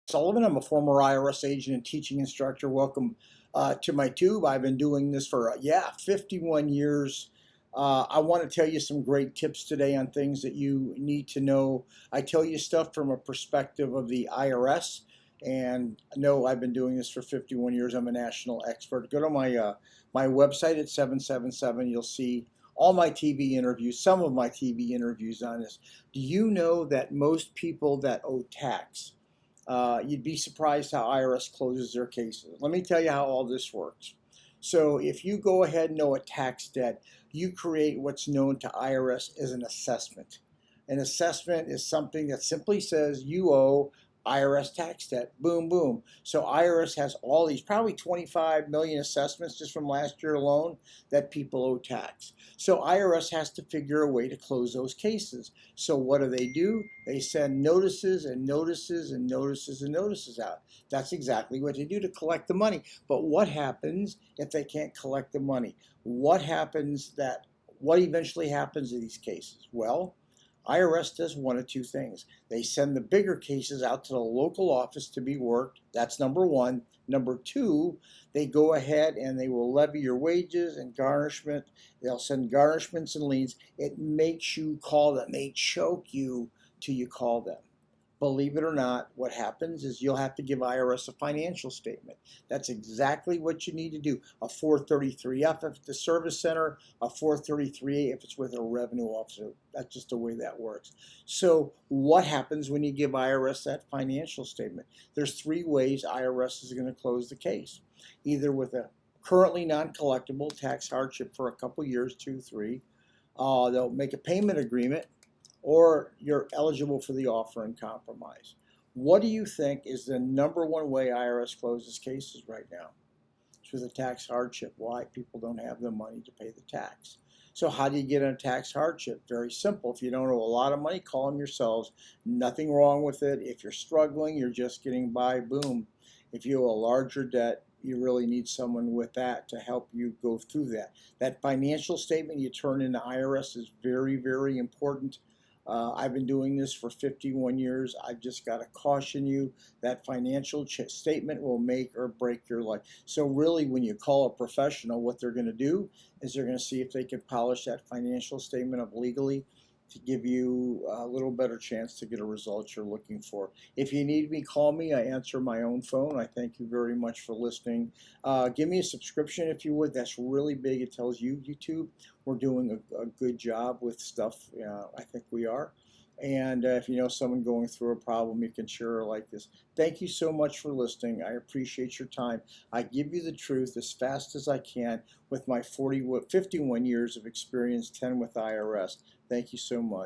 Sullivan. I'm a former IRS agent and teaching instructor. Welcome to my tube. I've been doing this for, 51 years. I want to tell you some great tips today on things that you need to know. I tell you stuff from a perspective of the IRS. And no, I've been doing this for 51 years. I'm a national expert. Go to my website at 777. You'll see all my TV interviews, some of my TV interviews on this. Do you know that most people that owe tax, you'd be surprised how IRS closes their cases. Let me tell you how all this works. So if you go ahead and owe a tax debt, you create what's known to IRS as an assessment. An assessment is something that simply says you owe IRS tax debt. Boom, boom. So IRS has all these, probably 25 million assessments just from last year alone that people owe tax. So IRS has to figure a way to close those cases. So what do? They send notices and notices and notices and notices out. That's exactly what they do to collect the money. But what happens if they can't collect the money? What eventually happens in these cases? Well, IRS does one of two things. They send the bigger cases out to the local office to be worked. That's number one. Number two, they go ahead and they will levy your wages and garnishment. They'll send garnishments and liens. It makes you call them. They choke you till you call them. Believe it or not, what happens is you'll have to give IRS a financial statement. That's exactly what you need to do. A 433F if it's the service center, a 433A if it's with a revenue officer. That's just the way that works. So what happens when you give IRS that financial statement? There's three ways IRS is going to close the case. Either with a currently non-collectible tax hardship for a couple years, 2, 3. They'll make a payment agreement, or you're eligible for the offer and compromise. What do you think is the number one way IRS closes cases right now? It's with a tax hardship. Why? People don't have the money to pay the tax. So how do you get a tax hardship? Very simple. If you don't owe a lot of money, call them yourselves. Nothing wrong with it. If you're struggling, you're just getting by, boom. If you owe a larger debt, you really need someone with that to help you go through that. That financial statement you turn into IRS is very, very important. I've been doing this for 51 years. I've just got to caution you that financial statement will make or break your life. So really, when you call a professional, what they're going to do is they're going to see if they can polish that financial statement up legally to give you a little better chance to get a result you're looking for. If you need me, call me. I answer my own phone. I thank you very much for listening. Give me a subscription if you would. That's really big. It tells you, YouTube, we're doing a good job with stuff. I think we are. And if you know someone going through a problem, you can share like this. Thank you so much for listening. I appreciate your time. I give you the truth as fast as I can with my 51 years of experience, 10 with IRS. Thank you so much.